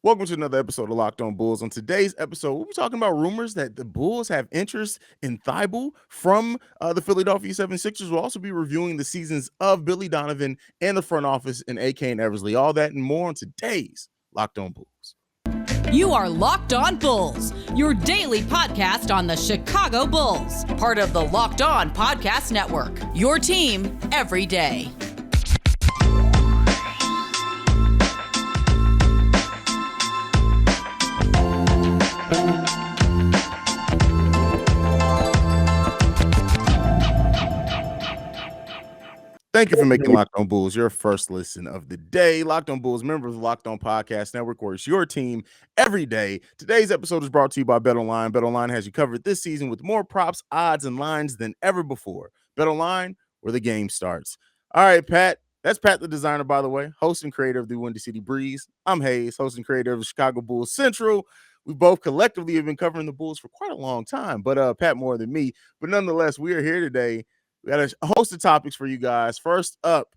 Welcome to another episode of Locked On Bulls. On today's episode, we'll be talking about rumors that the Bulls have interest in Thybulle from the Philadelphia 76ers. We'll also be reviewing the seasons of Billy Donovan and the front office in AK and Eversley. All that and more on today's Locked On Bulls. You are Locked On Bulls, your daily podcast on the Chicago Bulls, part of the Locked On Podcast Network, your team every day. Thank you for making Locked On Bulls your first listen of the day. Locked On Bulls, members of Locked On Podcast Network, where it's your team every day. Today's episode is brought to you by BetOnline. BetOnline has you covered this season with more props, odds, and lines than ever before. BetOnline, where the game starts. All right, Pat. That's Pat the designer, by the way, host and creator of the Windy City Breeze. I'm Haize, host and creator of the Chicago Bulls Central. We both collectively have been covering the Bulls for quite a long time, but Pat more than me. But nonetheless, we are here today. We got a host of topics for you guys. First up,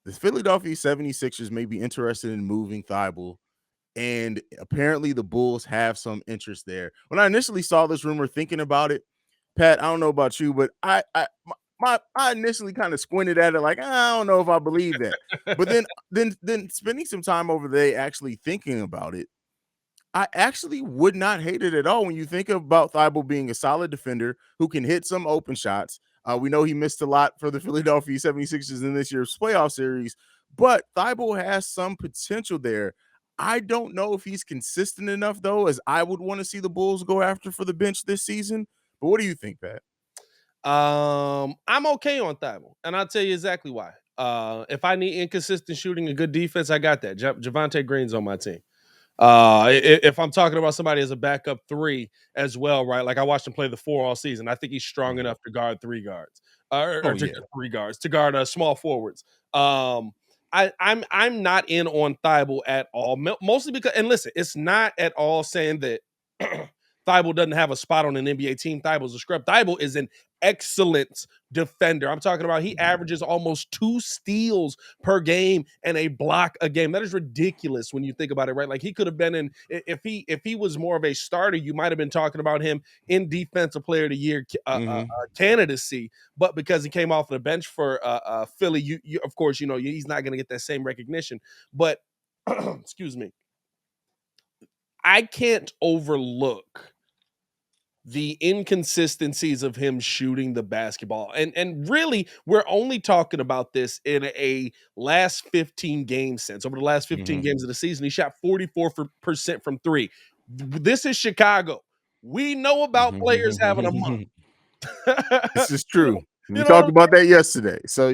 the Philadelphia 76ers may be interested in moving Thybulle, and apparently the Bulls have some interest there. When I initially saw this rumor, thinking about it, Pat, I don't know about you, but I initially kind of squinted at it like, I don't know if I believe that. But then spending some time over there actually thinking about it, I actually would not hate it at all when you think about Thybulle being a solid defender who can hit some open shots. We know he missed a lot for the Philadelphia 76ers in this year's playoff series, but Thybulle has some potential there. I don't know if he's consistent enough, though, as I would want to see the Bulls go after for the bench this season. But what do you think, Pat? I'm okay on Thybulle, and I'll tell you exactly why. If I need inconsistent shooting and good defense, I got that. Javonte Green's on my team. If I'm talking about somebody as a backup three as well, right? Like I watched him play the four all season. I think he's strong enough to guard three guards, to guard small forwards. I'm not in on Thybulle at all, mostly because, and listen, it's not at all saying that Thybulle doesn't have a spot on an NBA team. Thybulle's a scrub. Thybulle is an excellent defender. I'm talking about he averages almost 2 steals per game and a block a game. That is ridiculous when you think about it, right? Like he could have been in, if he was more of a starter, you might have been talking about him in Defensive Player of the Year candidacy. But because he came off the bench for Philly, you of course, he's not going to get that same recognition. But excuse me, I can't overlook the inconsistencies of him shooting the basketball. And really, we're only talking about this in a last 15 game sense. Over the last 15 games of the season, he shot 44% from three. This is Chicago. We know about players having a month. This is true. We talked about that yesterday. So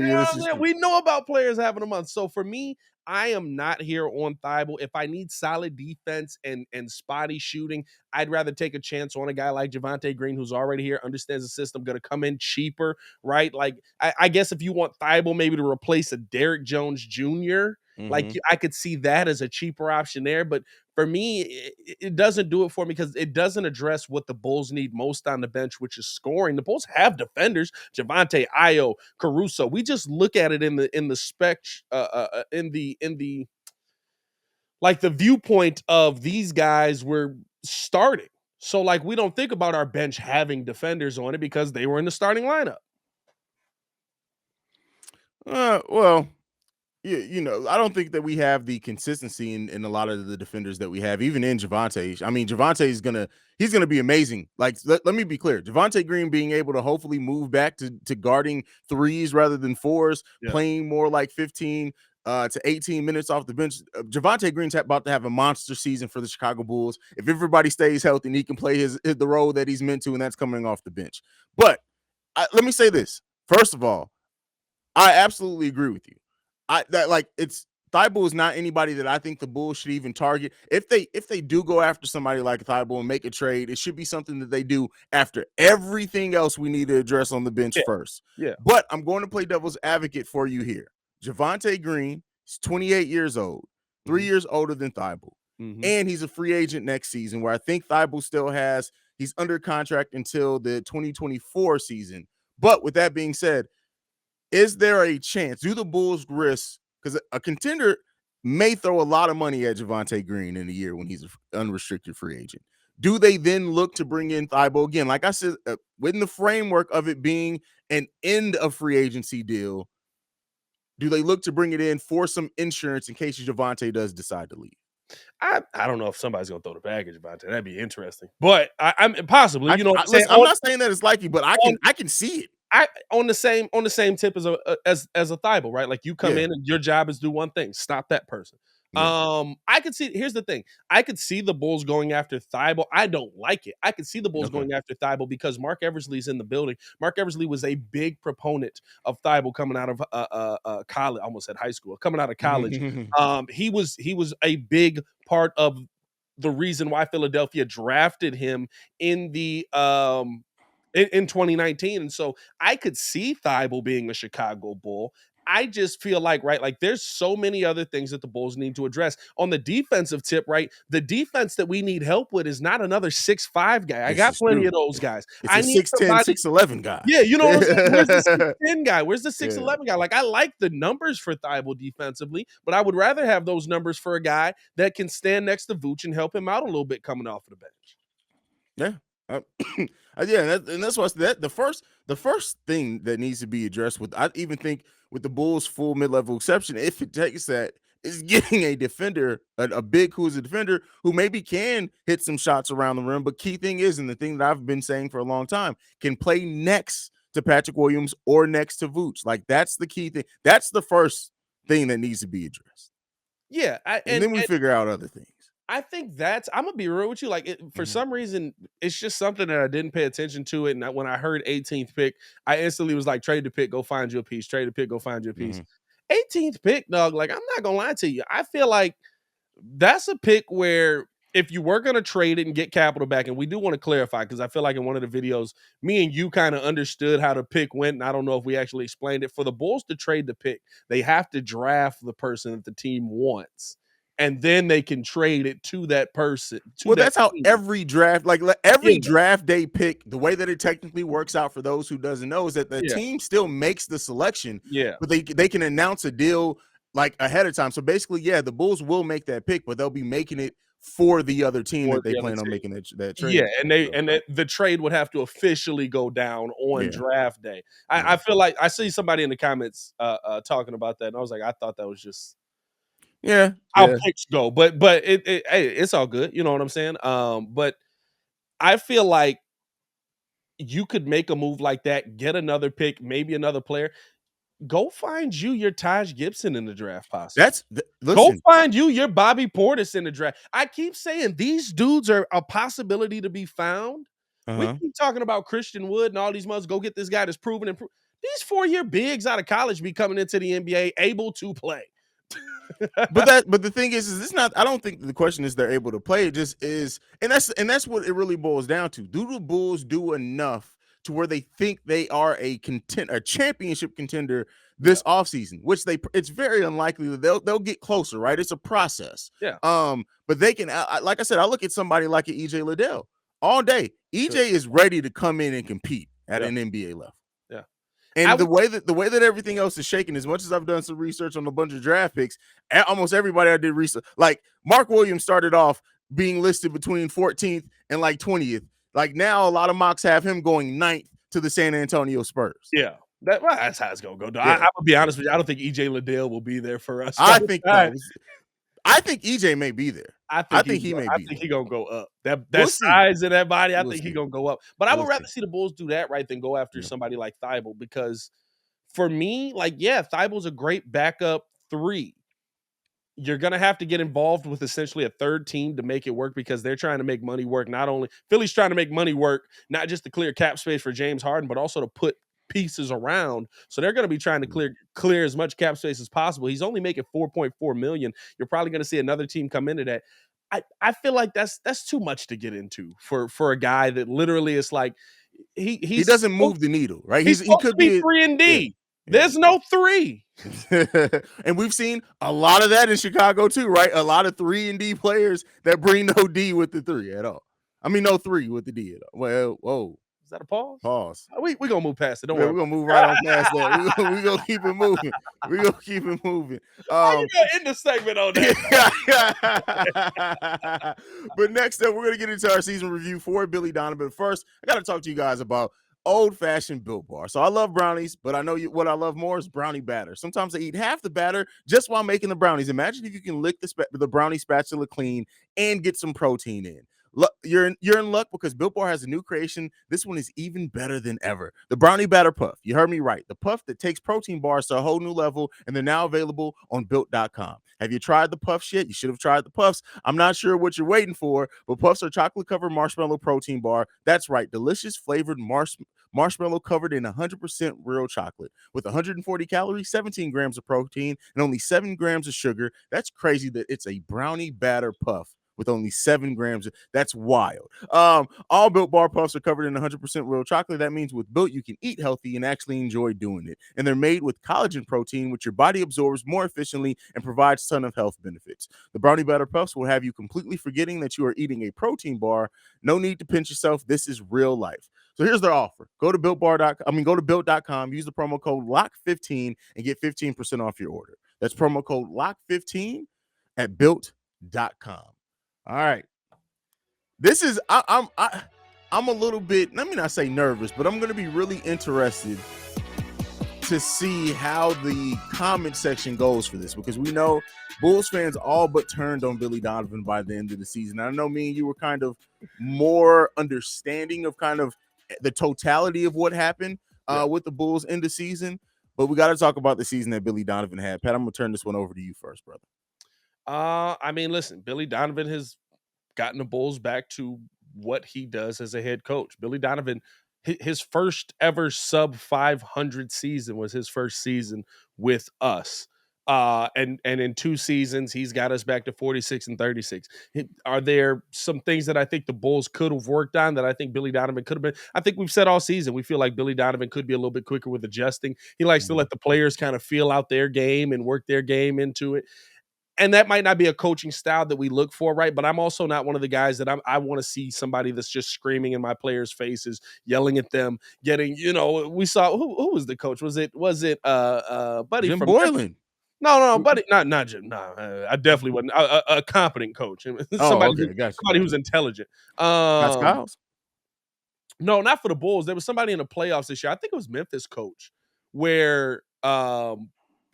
we know about players having a month. So for me, I am not here on Thybulle. If I need solid defense and spotty shooting, I'd rather take a chance on a guy like Javonte Green, who's already here, understands the system, going to come in cheaper, right? Like, I guess if you want Thybulle maybe to replace a Derrick Jones Jr., like I could see that as a cheaper option there. But for me, it doesn't do it for me because it doesn't address what the Bulls need most on the bench, which is scoring. The Bulls have defenders, Javonte, Ayo, Caruso. We just look at it in the spec, in the like the viewpoint of these guys were starting. So like we don't think about our bench having defenders on it because they were in the starting lineup. Well, I don't think that we have the consistency in a lot of the defenders that we have, even in Javonte. I mean, Javonte is he's gonna be amazing. Like, let me be clear, Javonte Green being able to hopefully move back to guarding threes rather than fours, playing more like 15 to 18 minutes off the bench. Javonte Green's about to have a monster season for the Chicago Bulls. If everybody stays healthy and he can play the role that he's meant to, and that's coming off the bench. But let me say this. First of all, I absolutely agree with you. Thybulle is not anybody that I think the Bulls should even target. If they do go after somebody like Thybulle and make a trade, it should be something that they do after everything else we need to address on the bench first. Yeah. But I'm going to play devil's advocate for you here. Javonte Green is 28 years old, 3 years older than Thybulle. And he's a free agent next season, where I think Thybulle he's under contract until the 2024 season. But with that being said, is there a chance? Do the Bulls risk? Because a contender, may throw a lot of money at Javonte Green in a year when he's an unrestricted free agent. Do they then look to bring in Thybulle again? Like I said, within the framework of it being an end of free agency deal, do they look to bring it in for some insurance in case Javonte does decide to leave? I don't know if somebody's gonna throw the baggage about that. That'd be interesting, but I'm possibly. You know what I'm saying? Listen, I'm not saying that it's likely, but I can see it. I on the same tip as a Thybulle, right? Like you come in and your job is do one thing: stop that person. Yeah. I could see. Here's the thing: I could see the Bulls going after Thybulle. I don't like it. I could see the Bulls going after Thybulle because Mark Eversley's in the building. Mark Eversley was a big proponent of Thybulle coming out of college. I almost said high school. Coming out of college, he was a big part of the reason why Philadelphia drafted him in the in 2019. And so I could see Thybulle being a Chicago Bull. I just feel like, right, like there's so many other things that the Bulls need to address. On the defensive tip, right, the defense that we need help with is not another 6'5" guy. I got plenty of those guys. It's I a need 6'10", 6'11" guy. Yeah, you know what I'm saying? Where's the 6'10" guy? Where's the 6'11" guy? Like, I like the numbers for Thybulle defensively, but I would rather have those numbers for a guy that can stand next to Vooch and help him out a little bit coming off of the bench. Yeah. That's what's that the first thing that needs to be addressed with, I even think with the Bulls full mid-level exception, if it takes that, is getting a defender, a big who's a defender who maybe can hit some shots around the rim. But key thing is, and the thing that I've been saying for a long time, can play next to Patrick Williams or next to Vooch. Like that's the key thing. That's the first thing that needs to be addressed. Yeah, and then we figure out other things. I think I'm gonna be real with you. Like, for some reason, it's just something that I didn't pay attention to it. And when I heard 18th pick, I instantly was like, trade the pick, go find you a piece. Trade the pick, go find you a piece. 18th pick, dog. Like, I'm not gonna lie to you. I feel like that's a pick where if you were gonna trade it and get capital back, and we do want to clarify because I feel like in one of the videos, me and you kind of understood how the pick went, and I don't know if we actually explained it. For the Bulls to trade the pick, they have to draft the person that the team wants. And then they can trade it to that person. That's how every draft, draft day pick, the way that it technically works out for those who doesn't know is that the team still makes the selection. Yeah. But they can announce a deal like ahead of time. So basically, the Bulls will make that pick, but they'll be making it for the other team that they plan on making that trade. Yeah, and the trade would have to officially go down on draft day. I feel like I see somebody in the comments talking about that, and I was like, I thought that was just how picks go, but it's all good. You know what I'm saying? But I feel like you could make a move like that, get another pick, maybe another player. Go find you your Taj Gibson in the draft, possibly. Go find you your Bobby Portis in the draft. I keep saying these dudes are a possibility to be found. We keep talking about Christian Wood and all these months. Go get this guy that's proven and these 4-year bigs out of college be coming into the NBA able to play. but the thing is it's not. I don't think the question is they're able to play. It just is, and that's what it really boils down to. Do the Bulls do enough to where they think they are a championship contender this offseason? Which it's very unlikely that they'll get closer. Right? It's a process. Yeah. But they can. Like I said, I look at somebody like an EJ Liddell all day. EJ is ready to come in and compete at an NBA level. And the way that everything else is shaking, as much as I've done some research on a bunch of draft picks, almost everybody I did research, like Mark Williams started off being listed between 14th and like 20th. Like now, a lot of mocks have him going 9th to the San Antonio Spurs. Yeah, that's how it's gonna go. I'm gonna be honest with you. I don't think EJ Liddell will be there for us. I think EJ may be there. I think he may be. I think he's gonna go up. That size of that body, I think he's gonna go up. But I would rather see the Bulls do that right than go after somebody like Thybulle, because for me, like, Thybulle's a great backup 3. You're gonna have to get involved with essentially a third team to make it work because they're trying to make money work. Not only Philly's trying to make money work, not just to clear cap space for James Harden, but also to put pieces around. So they're going to be trying to clear as much cap space as possible. He's only making $4.4 million. You're probably going to see another team come into that. I feel like that's too much to get into for a guy that literally is like he doesn't move the needle, right? He could be 3 and D. There's no 3. And we've seen a lot of that in Chicago too, right? A lot of 3 and D players that bring no D with the 3 at all. I mean, no 3 with the D at all. Well, whoa. Is that a pause? Pause. We gonna move past it. Don't Man, worry. we're gonna move right on past that. We gonna keep it moving. We gonna keep it moving. How you gonna end the segment on that? But next up, we're gonna get into our season review for Billy Donovan. First, I gotta talk to you guys about old-fashioned Built Bar. So I love brownies, but I know what I love more is brownie batter. Sometimes I eat half the batter just while making the brownies. Imagine if you can lick the brownie spatula clean and get some protein in. You're in luck because Built Bar has a new creation. This one is even better than ever. The Brownie Batter Puff. You heard me right. The puff that takes protein bars to a whole new level, and they're now available on Built.com. Have you tried the puffs yet? You should have tried the puffs. I'm not sure what you're waiting for, but puffs are chocolate-covered marshmallow protein bar. That's right. Delicious flavored marshmallow covered in 100% real chocolate with 140 calories, 17 grams of protein, and only 7 grams of sugar. That's crazy that it's a brownie batter puff with only 7 grams. That's wild. All Built Bar Puffs are covered in 100% real chocolate. That means with Built, you can eat healthy and actually enjoy doing it. And they're made with collagen protein, which your body absorbs more efficiently and provides a ton of health benefits. The Brownie Batter Puffs will have you completely forgetting that you are eating a protein bar. No need to pinch yourself. This is real life. So here's their offer. Go to Built.com, use the promo code LOCK15 and get 15% off your order. That's promo code LOCK15 at Built.com. All right. This is I'm a little bit, let me not say nervous, but I'm going to be really interested to see how the comment section goes for this, because we know Bulls fans all but turned on Billy Donovan by the end of the season. I know me and you were kind of more understanding of kind of the totality of what happened with the Bulls in the season, but we got to talk about the season that Billy Donovan had. Pat, I'm going to turn this one over to you first, brother. I mean, listen, Billy Donovan has gotten the Bulls back to what he does as a head coach. Billy Donovan, his first ever sub 500 season was his first season with us. And in 2 seasons, he's got us back to 46 and 36. Are there some things that I think the Bulls could have worked on that I think Billy Donovan could have been? I think we've said all season, we feel like Billy Donovan could be a little bit quicker with adjusting. He likes to let the players kind of feel out their game and work their game into it. And that might not be a coaching style that we look for, right? But I'm also not one of the guys that I want to see somebody that's just screaming in my players' faces, yelling at them, getting, we saw who was the coach? Was it Buddy Jim from Boylan? No, Buddy, not Jim. No, I definitely wasn't a competent coach. Somebody who's intelligent. That's Skiles? No, not for the Bulls. There was somebody in the playoffs this year. I think it was Memphis coach, where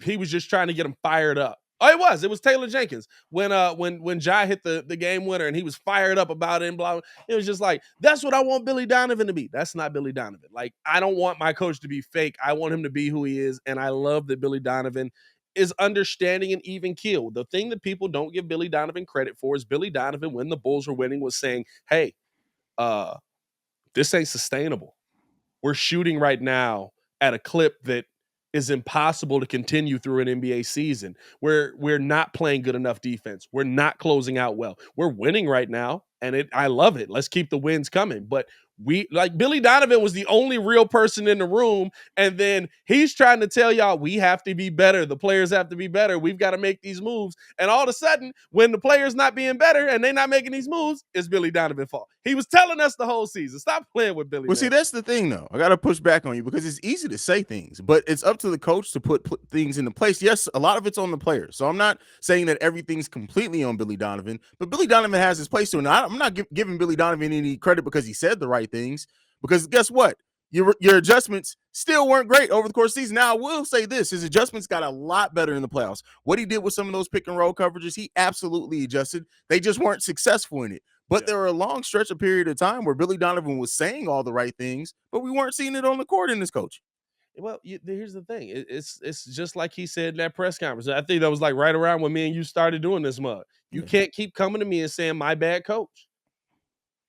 he was just trying to get him fired up. Oh, it was Taylor Jenkins when Ja hit the game winner and he was fired up about it and blah. It was just like, that's what I want Billy Donovan to be. That's not Billy Donovan. Like, I don't want my coach to be fake. I want him to be who he is. And I love that Billy Donovan is understanding and even keel. The thing that people don't give Billy Donovan credit for is Billy Donovan, when the Bulls were winning, was saying, hey, this ain't sustainable. We're shooting right now at a clip that is impossible to continue through an NBA season. We're not playing good enough defense. We're not closing out well. We're winning right now, and I love it. Let's keep the wins coming. But Billy Donovan was the only real person in the room, and then he's trying to tell y'all we have to be better. The players have to be better. We've got to make these moves. And all of a sudden, when the players not being better and they're not making these moves, it's Billy Donovan's fault. He was telling us the whole season. Stop playing with Billy. Well, see, that's the thing, though. I got to push back on you because it's easy to say things, but it's up to the coach to put things into place. Yes, a lot of it's on the players. So I'm not saying that everything's completely on Billy Donovan, but Billy Donovan has his place to it. I'm not giving Billy Donovan any credit because he said the right things, because guess what? Your adjustments still weren't great over the course of the season. Now, I will say this. His adjustments got a lot better in the playoffs. What he did with some of those pick and roll coverages, he absolutely adjusted. They just weren't successful in it. But there were a long stretch of period of time where Billy Donovan was saying all the right things, but we weren't seeing it on the court in this coach. Well, here's the thing. It's just like he said in that press conference. I think that was like right around when me and you started doing this mug. You can't keep coming to me and saying my bad coach.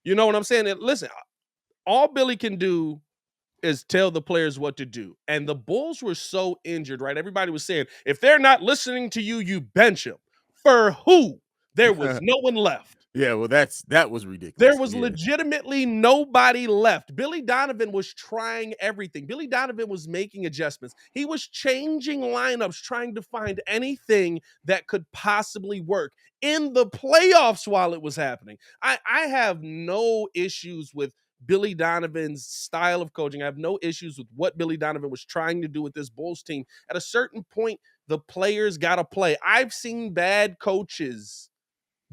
You know what I'm saying? Listen, all Billy can do is tell the players what to do. And the Bulls were so injured, right? Everybody was saying, if they're not listening to you, you bench them. For who? There was no one left. Yeah, well, that was ridiculous. There was legitimately nobody left. Billy Donovan was trying everything. Billy Donovan was making adjustments. He was changing lineups, trying to find anything that could possibly work in the playoffs while it was happening. I have no issues with Billy Donovan's style of coaching. I have no issues with what Billy Donovan was trying to do with this Bulls team. At a certain point, the players got to play. I've seen bad coaches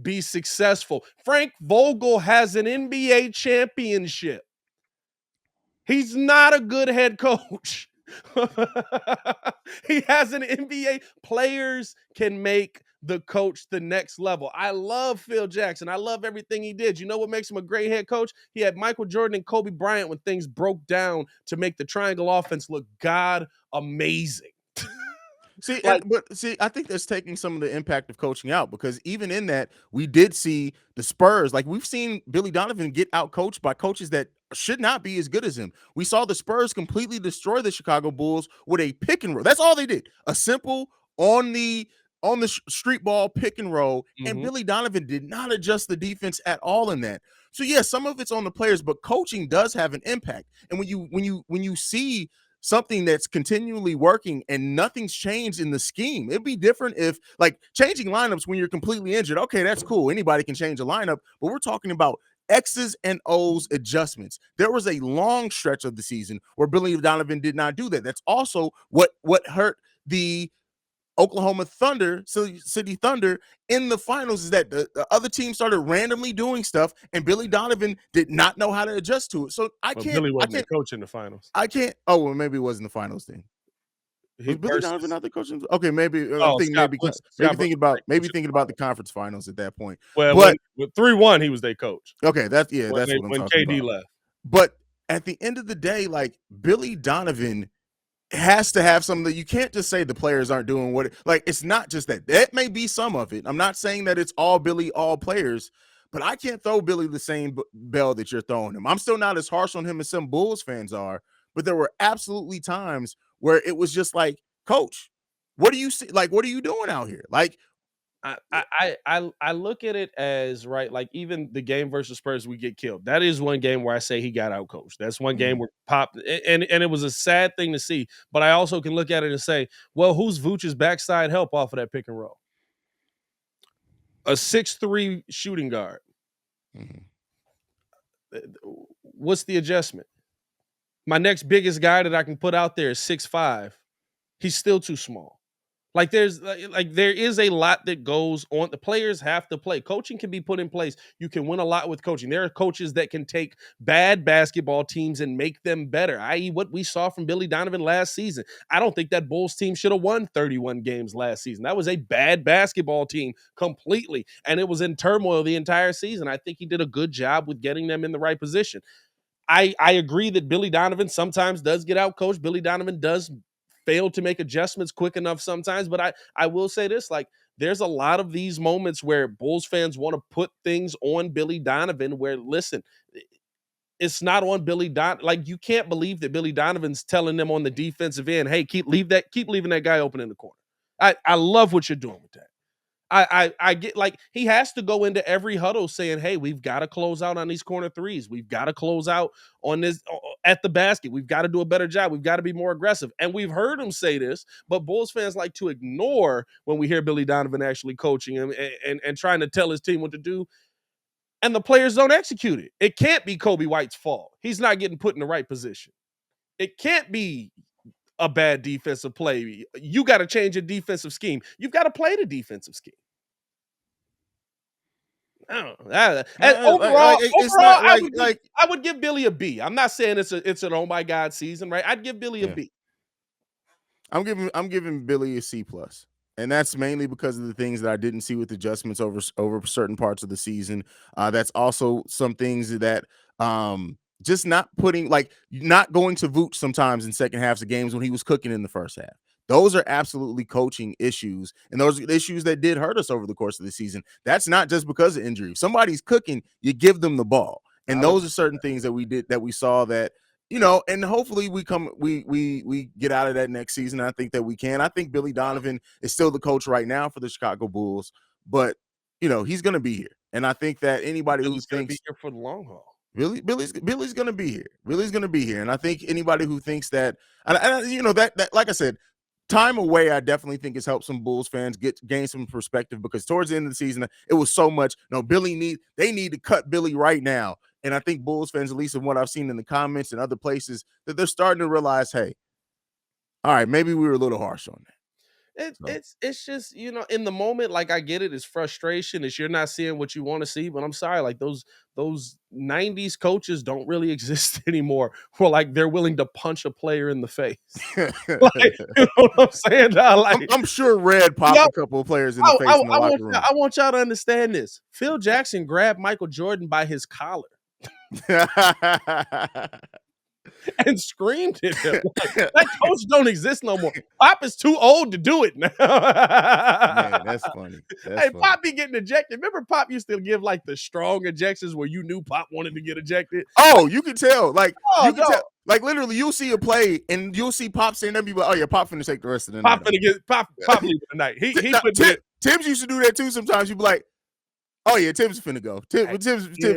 be successful. Frank Vogel has an NBA championship. He's not a good head coach. He has an NBA. Players can make the coach the next level. I love Phil Jackson. I love everything he did. You know what makes him a great head coach? He had Michael Jordan and Kobe Bryant when things broke down to make the triangle offense look god amazing. See, Like- I think that's taking some of the impact of coaching out, because even in that, we did see the Spurs. Like, we've seen Billy Donovan get out coached by coaches that should not be as good as him. We saw the Spurs completely destroy the Chicago Bulls with a pick and roll. That's all they did. A simple on the street ball pick and roll, and Billy Donovan did not adjust the defense at all in that. So yeah, some of it's on the players, but coaching does have an impact. And when you see something that's continually working and nothing's changed in the scheme, it'd be different if, like, changing lineups when you're completely injured. Okay, that's cool. Anybody can change a lineup, but we're talking about X's and O's adjustments. There was a long stretch of the season where Billy Donovan did not do that. That's also what hurt the Oklahoma Thunder, City Thunder, in the finals, is that the other team started randomly doing stuff, and Billy Donovan did not know how to adjust to it. So Billy wasn't coach in the finals. I can't. Oh, well, maybe it wasn't the finals then. Was Billy Donovan not the coach? Okay, maybe. I think thinking about the conference finals at that point. Well, but with 3-1, he was their coach. Okay, that's what I'm talking about. When KD left. But at the end of the day, like, Billy Donovan has to have something that you can't just say the players aren't doing what it's not just that. That may be some of it. I'm not saying that it's all Billy, all players, but I can't throw Billy the same bell that you're throwing him. I'm still not as harsh on him as some Bulls fans are, but there were absolutely times where it was just like, coach, what do you see? Like, what are you doing out here? Like, I look at it as, right, like, even the game versus Spurs, we get killed. That is one game where I say he got out coached. That's one game where Pop, and it was a sad thing to see. But I also can look at it and say, well, who's Vooch's backside help off of that pick and roll? A 6'3" shooting guard. What's the adjustment? My next biggest guy that I can put out there is 6'5". He's still too small. Like, there is a lot that goes on. The players have to play. Coaching can be put in place. You can win a lot with coaching. There are coaches that can take bad basketball teams and make them better, i.e. what we saw from Billy Donovan last season. I don't think that Bulls team should have won 31 games last season. That was a bad basketball team completely, and it was in turmoil the entire season. I think he did a good job with getting them in the right position. I agree that Billy Donovan sometimes does get out coached. Billy Donovan does fail to make adjustments quick enough sometimes. But I will say this, like, there's a lot of these moments where Bulls fans want to put things on Billy Donovan where, listen, it's not on Billy Donovan. Like, you can't believe that Billy Donovan's telling them on the defensive end, hey, keep leaving that guy open in the corner. I love what you're doing with that. I get, like, he has to go into every huddle saying, hey, we've got to close out on these corner threes. We've got to close out on this at the basket. We've got to do a better job. We've got to be more aggressive. And we've heard him say this, but Bulls fans like to ignore when we hear Billy Donovan actually coaching him and trying to tell his team what to do. And the players don't execute it. It can't be Kobe White's fault. He's not getting put in the right position. It can't be a bad defensive play. You got to change your defensive scheme. You've got to play the defensive scheme. I don't know. And overall, I would give Billy a B. I'm not saying it's an oh my God season, right? I'd give Billy a B. I'm giving Billy a C+. And that's mainly because of the things that I didn't see with adjustments over certain parts of the season. That's also some things that just not going to Vooch sometimes in second halves of games when he was cooking in the first half. Those are absolutely coaching issues, and those are issues that did hurt us over the course of the season. That's not just because of injury. If somebody's cooking, you give them the ball. And those are certain things that we saw that, and hopefully we get out of that next season. I think that we can. I think Billy Donovan is still the coach right now for the Chicago Bulls, but he's going to be here. And I think that anybody who thinks going to be here for the long haul. Billy's going to be here. Billy's going to be here. And I think anybody who thinks that, that like I said, time away, I definitely think has helped some Bulls fans gain some perspective, because towards the end of the season, it was so much, they need to cut Billy right now. And I think Bulls fans, at least in what I've seen in the comments and other places, that they're starting to realize, hey, all right, maybe we were a little harsh on that. It's just, in the moment, like, I get it. It's frustration. It's you're not seeing what you want to see. But I'm sorry, like those 90s coaches don't really exist anymore. Where like they're willing to punch a player in the face. Like, you know what I'm saying? Nah, like, I'm sure Red popped a couple of players in the face in the locker room. I want y'all to understand this. Phil Jackson grabbed Michael Jordan by his collar and screamed at him. Like, that coach don't exist no more. Pop is too old to do it now. Man, that's funny. Hey, Pop be getting ejected. Remember Pop used to give like the strong ejections where you knew Pop wanted to get ejected? Oh, you can tell. Like, you can tell. Like, literally, you'll see a play and you'll see Pop saying that, be like, oh yeah, Pop finna take the rest of the night. Pop leaving tonight. Tibbs used to do that too sometimes. You'd be like, oh yeah, Tibbs finna go. Tibbs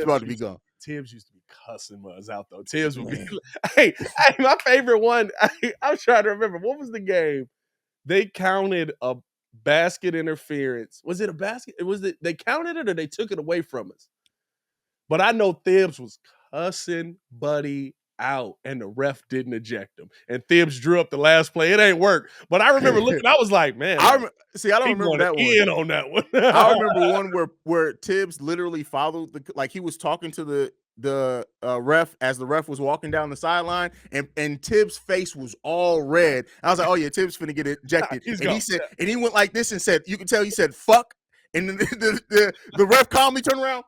about to be gone. Tibbs used to be cussing us out though. Tibbs would be hey, my favorite one. I'm trying to remember. What was the game? They counted a basket interference. Was it a basket? They counted it or they took it away from us? But I know Tibbs was cussing Buddy out and the ref didn't eject him. And Tibbs drew up the last play. It ain't work. But I remember looking, I was like, man. I don't remember that one. In on that one. I remember one where Tibbs literally followed like he was talking to the ref as the ref was walking down the sideline, and Tibbs' face was all red. I was like, oh yeah, Tibbs finna get ejected. And he went like this and said, you can tell he said fuck. And then the ref calmly turned around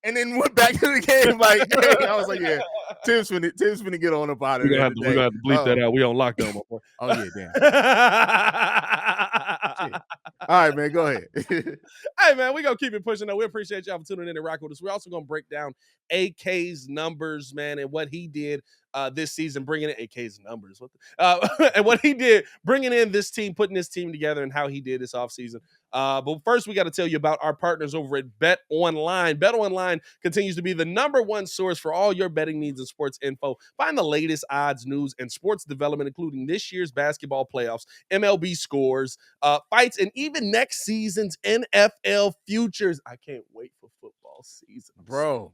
and then went back to the game. Like, hey, I was like, yeah, Tibbs finna get on up out of there. We're gonna have to bleep that out. We on lockdown, my boy. Oh yeah, damn. All right, man, go ahead. Hey, man, we're going to keep it pushing. We appreciate y'all for tuning in and rocking with us. We're also going to break down AK's numbers, man, and what he did this season, bringing in AK's numbers. And what he did, bringing in this team, putting this team together, and how he did this offseason. But first, we got to tell you about our partners over at Bet Online. Bet Online continues to be the #1 source for all your betting needs and sports info. Find the latest odds, news, and sports development, including this year's basketball playoffs, MLB scores, fights, and even next season's NFL futures. I can't wait for football season, bro.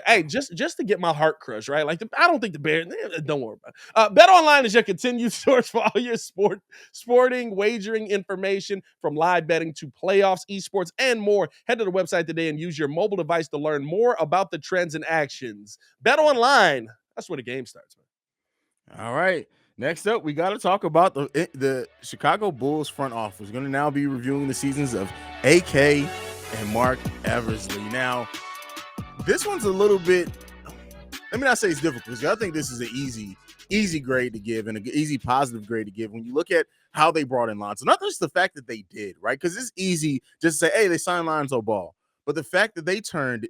Hey, just to get my heart crushed, right? Like, I don't think the Bears. Don't worry about it. Bet Online is your continued source for all your sporting wagering information, from live betting to playoffs, esports, and more. Head to the website today and use your mobile device to learn more about the trends and actions. Bet Online. That's where the game starts, man. All right. Next up, we got to talk about the Chicago Bulls front office. We're going to now be reviewing the seasons of AK and Mark Eversley. Now, this one's a little bit, let me not say it's difficult, because I think this is an easy grade to give and an easy positive grade to give when you look at how they brought in Lonzo. Not just the fact that they did, right? Because it's easy just to say, hey, they signed Lonzo Ball. But the fact that they turned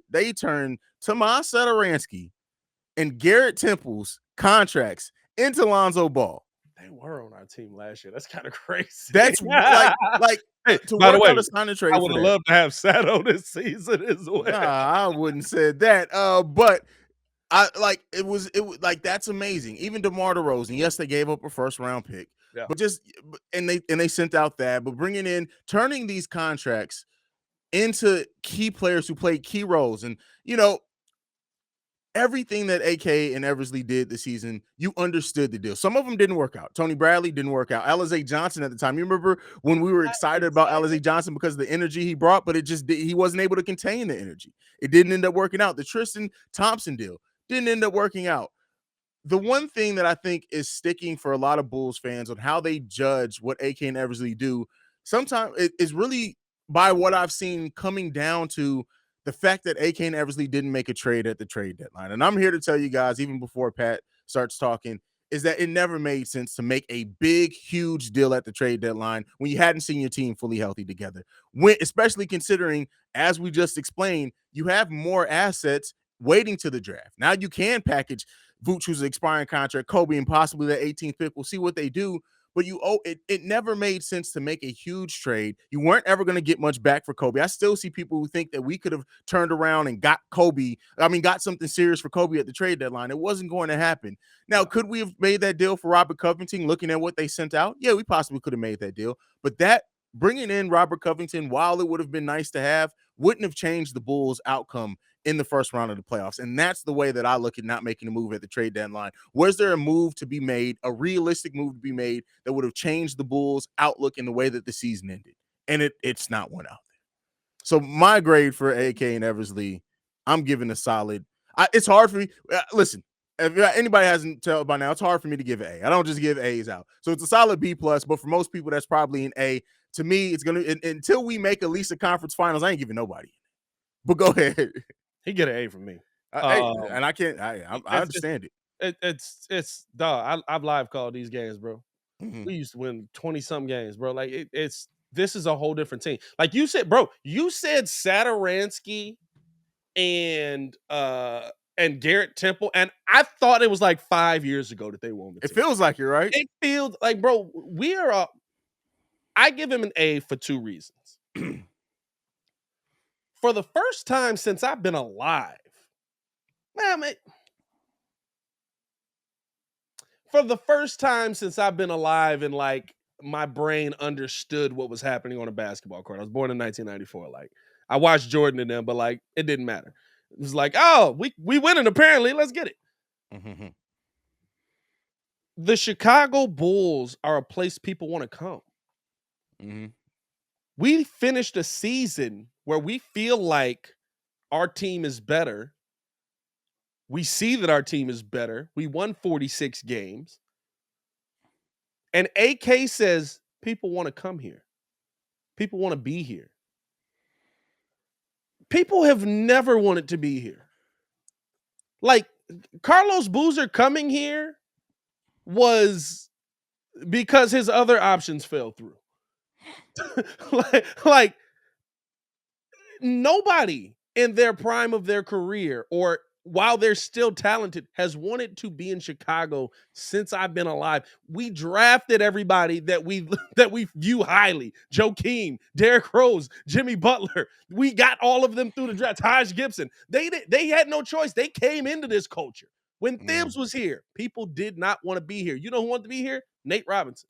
Tomas Satoransky and Garrett Temple's contracts into Lonzo Ball. They were on our team last year. That's kind of crazy. That's like hey, to by the work way, out a sign and trade. I would have loved to have Sato this season as well. Nah, I wouldn't say that. But I like it was like that's amazing. Even DeMar DeRozan, yes, they gave up a first round pick, but they sent out that. But turning these contracts into key players who played key roles, and everything that AK and Eversley did this season, you understood the deal. Some of them didn't work out. Tony Bradley didn't work out. Alizé Johnson at the time. You remember when we were excited about Alizé Johnson because of the energy he brought, but he wasn't able to contain the energy. It didn't end up working out. The Tristan Thompson deal didn't end up working out. The one thing that I think is sticking for a lot of Bulls fans on how they judge what AK and Eversley do, sometimes it is really by what I've seen coming down to the fact that AK and Eversley didn't make a trade at the trade deadline. And I'm here to tell you guys, even before Pat starts talking, is that it never made sense to make a big, huge deal at the trade deadline when you hadn't seen your team fully healthy together. Especially considering, as we just explained, you have more assets waiting to the draft. Now you can package Vooch's expiring contract, Kobe, and possibly that 18th pick. We'll see what they do. But it never made sense to make a huge trade. You weren't ever going to get much back for Kobe. I still see people who think that we could have turned around and got something serious for Kobe at the trade deadline. It wasn't going to happen. Now, could we have made that deal for Robert Covington looking at what they sent out? Yeah, we possibly could have made that deal. But bringing in Robert Covington, while it would have been nice to have, wouldn't have changed the Bulls' outcome in the first round of the playoffs. And that's the way that I look at not making a move at the trade deadline. Was there a move to be made, a realistic move to be made that would have changed the Bulls' outlook in the way that the season ended? And it's not one out there. So my grade for AK and Eversley, I'm giving a solid. It's hard for me. Listen, if anybody hasn't told by now, it's hard for me to give an A. I don't just give A's out. So it's a solid B+, but for most people, that's probably an A. To me, it's going to, until we make at least a conference finals, I ain't giving nobody. But go ahead. He get an A from me. And I can't, I understand it. It's dog. I've live called these games, bro. Mhm. We used to win 20-something games, bro. Like this is a whole different team. Like you said, bro, you said Satoransky and Garrett Temple, and I thought it was like 5 years ago that they won the It team. feels like you're right. It feels like, bro, we are I give him an A for two reasons. For the first time since I've been alive, for the first time since I've been alive and like my brain understood what was happening on a basketball court. I was born in 1994. Like I watched Jordan and them, but like it didn't matter. It was like, oh, we winning apparently. Let's get it. Mm-hmm. The Chicago Bulls are a place people want to come. Mm-hmm. We finished a season where we feel like our team is better. We see that our team is better. We won 46 games. And AK says people want to come here. People want to be here. People have never wanted to be here. Like Carlos Boozer coming here was because his other options fell through. like nobody in their prime of their career or while they're still talented has wanted to be in Chicago since I've been alive. We drafted everybody that we view highly. Joakim, Derrick Rose, Jimmy Butler. We got all of them through the draft. Taj Gibson. They had no choice. They came into this culture. When Thibs was here, people did not want to be here. You know who wanted to be here? Nate Robinson.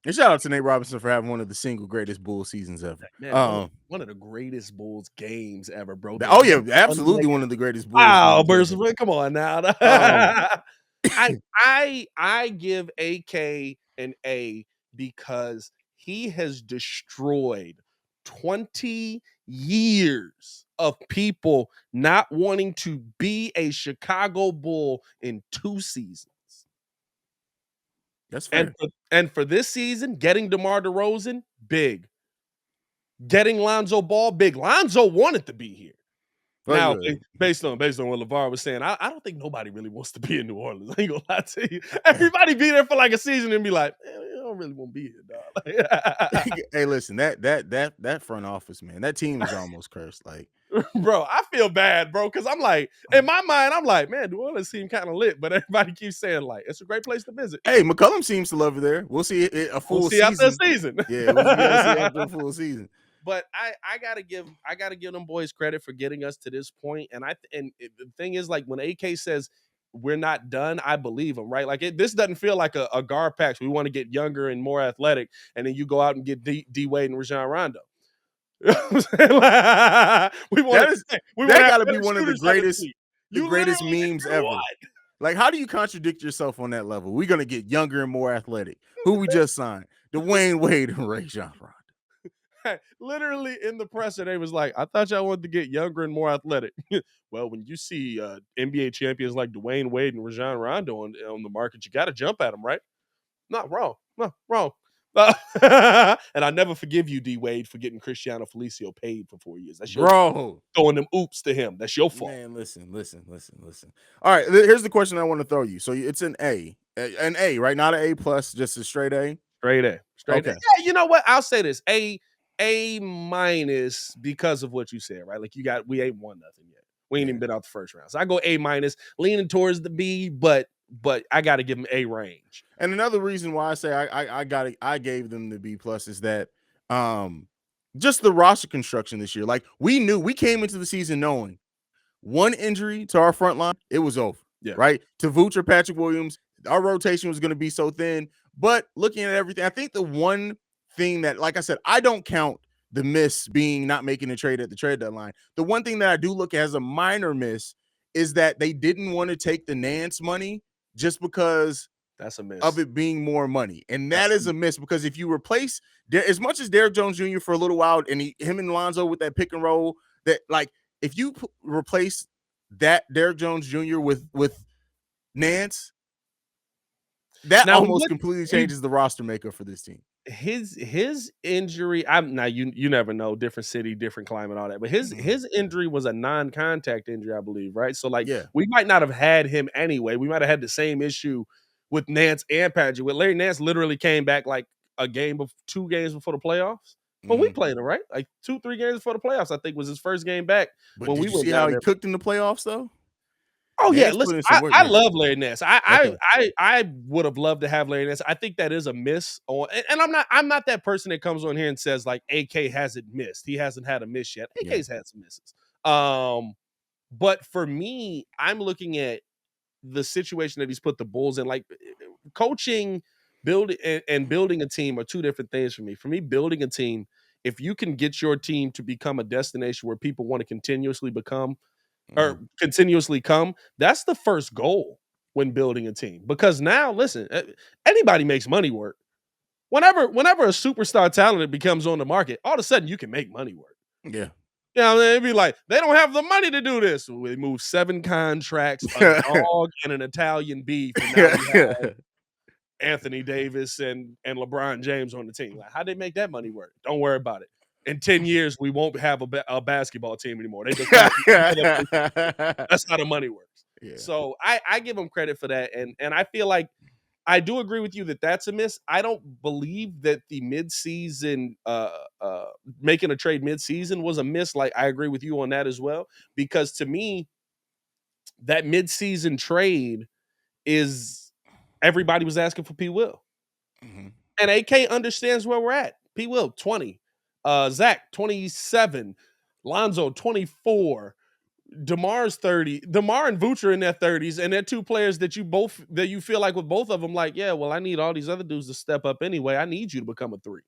And shout out to Nate Robinson for having one of the single greatest Bulls seasons ever. Man, one of the greatest Bulls games ever, bro. Oh yeah, absolutely one of the greatest Bulls. Wow, Burson, come on now. I give AK an A because he has destroyed 20 years of people not wanting to be a Chicago Bull in 2 seasons. That's fair. And for this season, getting DeMar DeRozan, big. Getting Lonzo Ball, big. Lonzo wanted to be here. Now, based on what LeVar was saying, I don't think nobody really wants to be in New Orleans. I ain't gonna lie to you. Everybody be there for like a season and be like, I don't really want to be here, dog. Hey, listen, that front office, man, that team is almost cursed. Like, bro, I feel bad, bro, because I'm like, in my mind, I'm like, man, New Orleans seem kind of lit, but everybody keeps saying like, it's a great place to visit. Hey, McCollum seems to love it there. We'll see a full season. After the season. Yeah, we'll see after a full season. But I gotta give them boys credit for getting us to this point. And the thing is, like when AK says we're not done, I believe him, right? Like this doesn't feel like a Garpax. We want to get younger and more athletic, and then you go out and get D Wade and Rajon Rondo. We want that got to be one of the greatest memes ever. What? Like, how do you contradict yourself on that level? We're gonna get younger and more athletic. Who we just signed? Dwayne Wade and Rajon Rondo. Literally in the presser, they was like, I thought y'all wanted to get younger and more athletic. Well, when you see NBA champions like Dwayne Wade and Rajon Rondo on the market, you got to jump at them, right? Not wrong. No, wrong. And I never forgive you, D Wade, for getting Cristiano Felicio paid for 4 years. That's your fault. Throwing them oops to him. That's your fault. Man, listen. All right, here's the question I want to throw you. So it's an A, right? Not an A+, just a straight A. Straight A. Okay. Yeah, you know what? I'll say this. A- because of what you said, right? Like we ain't won nothing yet. We ain't even been out the first round. So I go A-, leaning towards the B, but I got to give them A range. And another reason why I say I gave them the B+ is that just the roster construction this year. Like we came into the season knowing one injury to our front line, it was over. Yeah. Right? To Vooch or Patrick Williams, our rotation was going to be so thin. But looking at everything, I think the one thing that, like I said, I don't count the miss being not making a trade at the trade deadline. The one thing that I do look at as a minor miss is that they didn't want to take the Nance money just because That's a miss. of it being more money. And that is a miss, because if you replace as much as Derrick Jones Jr. for a little while, and him and Lonzo with that pick and roll, that like if you replace that Derrick Jones Jr. with Nance, that Now, almost completely changes the roster makeup for this team. His injury, now you never know, different city, different climate, all that. But his injury was a non-contact injury, I believe, right? So like we might not have had him anyway. We might have had the same issue with Nance and Paget. With Larry Nance literally came back like 2 games before the playoffs. But we played him, right? Like 2-3 games before the playoffs, I think was his first game back. But when did you see how he cooked in the playoffs though? Oh yeah, listen, I love Larry Nance. I would have loved to have Larry Nance. I think that is a miss on, and I'm not that person that comes on here and says like AK hasn't missed. He hasn't had a miss yet. AK's had some misses. But for me, I'm looking at the situation that he's put the Bulls in. Like coaching, building a team are two different things for me. For me, building a team, if you can get your team to become a destination where people want to continuously come, that's the first goal when building a team. Because now, listen, anybody makes money work. Whenever a superstar talent becomes on the market, all of a sudden you can make money work. Yeah. Yeah, it'd be like, they don't have the money to do this. So they move 7 contracts, a dog, and an Italian beef. And now we have Anthony Davis and LeBron James on the team. Like, how'd they make that money work? Don't worry about it. In 10 years, we won't have a basketball team anymore. That's how the money works. Yeah. So I give them credit for that. And I feel like I do agree with you that that's a miss. I don't believe that the midseason, making a trade midseason was a miss. Like, I agree with you on that as well. Because to me, that midseason trade is everybody was asking for P. Will. Mm-hmm. And AK understands where we're at. P. Will, 20. Zach, 27. Lonzo, 24. DeMar's 30. DeMar and Vooch are in their 30s, and they're 2 players that you feel like with both of them, like, yeah, well, I need all these other dudes to step up anyway. I need you to become a 3.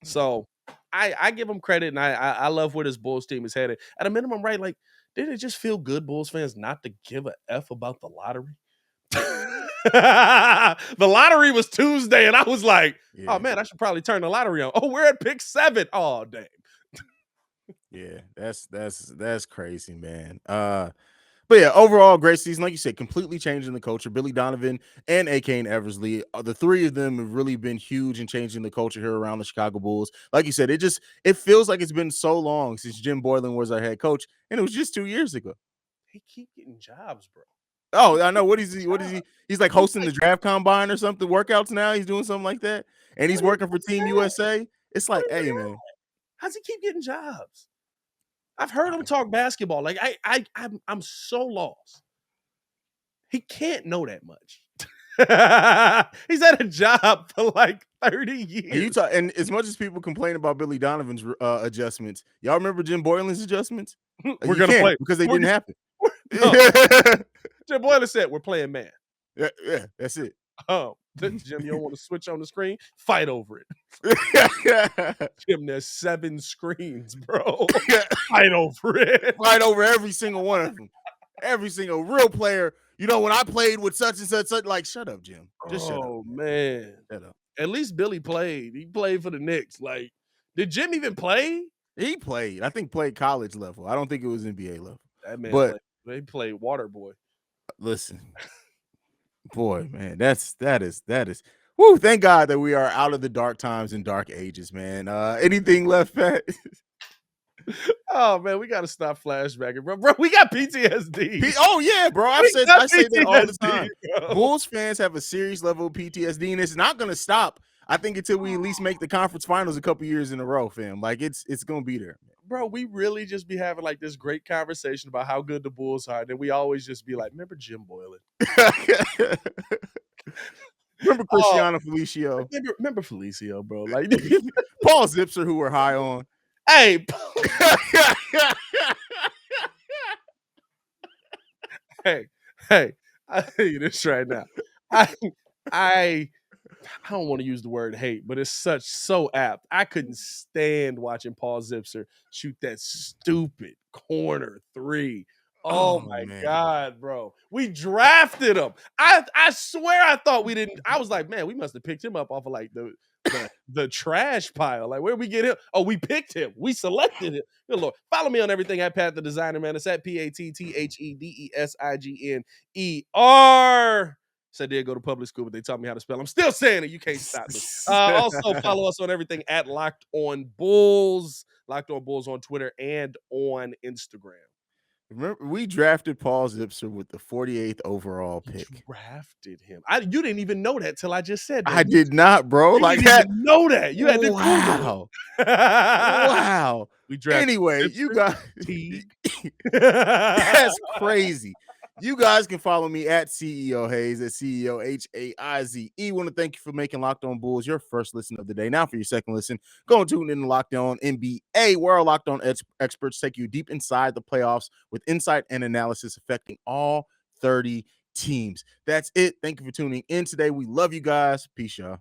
So I give them credit, and I love where this Bulls team is headed. At a minimum, right? Like, didn't it just feel good, Bulls fans, not to give a F about the lottery? The lottery was Tuesday, and I was like, oh man, I should probably turn the lottery on. Oh, we're at pick 7. Oh, dang. Yeah, that's crazy, man. But yeah, overall, great season. Like you said, completely changing the culture. Billy Donovan and AK and Eversley, the 3 of them have really been huge in changing the culture here around the Chicago Bulls. Like you said, it feels like it's been so long since Jim Boylan was our head coach, and it was just 2 years ago. He keep getting jobs, bro. Oh, I know. What is he? He's like hosting the draft combine or something, workouts now. He's doing something like that. And he's working for Team USA. It's like, hey, man. How's he keep getting jobs? I've heard him talk basketball. Like, I'm so lost. He can't know that much. He's had a job for like 30 years. And as much as people complain about Billy Donovan's adjustments, y'all remember Jim Boylan's adjustments? We're going to play. Because they didn't happen. Jim Boylan said, we're playing man. Yeah, that's it. Oh, Jim, you don't want to switch on the screen? Fight over it. Jim, there's 7 screens, bro. Fight over it. Fight over every single one of them. Every single real player. You know, when I played with such and such, like, shut up, Jim. Just shut up. Oh, man. Shut up. At least Billy played. He played for the Knicks. Like, did Jim even play? He played. I think played college level. I don't think it was NBA level. That man he played water boy. Listen. Boy, man, that is woo, thank God that we are out of the dark times and dark ages, man. Anything left, Pat? Oh man, we gotta stop flashbacking, bro. Bro, we got PTSD. Oh yeah, bro. I say that all the time. Bro. Bulls fans have a serious level of PTSD, and it's not gonna stop. I think until we at least make the conference finals a couple years in a row, fam. Like it's gonna be there. Bro, we really just be having like this great conversation about how good the Bulls are. Then we always just be like, remember Jim Boylan? Remember Cristiano Felicio? Remember Felicio, bro. Like Paul Zipser, who we're high on. Hey. hey, I'll tell you this right now. I don't want to use the word hate, but it's so apt. I couldn't stand watching Paul Zipser shoot that stupid corner three. Oh my man. God, bro. We drafted him. I swear I thought we didn't. I was like, man, we must have picked him up off of like the trash pile. Like, where'd we get him? Oh, we picked him. We selected him. Good Lord. Follow me on everything at Pat the Designer, man. It's at PATTHEDESIGNER. Said they go to public school, but they taught me how to spell. I'm still saying it. You can't stop me. Also, follow us on everything at Locked On Bulls. Locked On Bulls on Twitter and on Instagram. Remember, we drafted Paul Zipser with the 48th overall pick. You drafted him. You didn't even know that till I just said that. I did not, bro. You like didn't that. even know that. You had to Wow. Wow. We drafted Anyway, Zipser, you guys. Teague. That's crazy. You guys can follow me at CEO Haize, at CEO HAIZE. Want to thank you for making Locked On Bulls your first listen of the day. Now for your second listen, go and tune in to Locked On NBA, where our Locked On experts take you deep inside the playoffs with insight and analysis affecting all 30 teams. That's it. Thank you for tuning in today. We love you guys. Peace, y'all.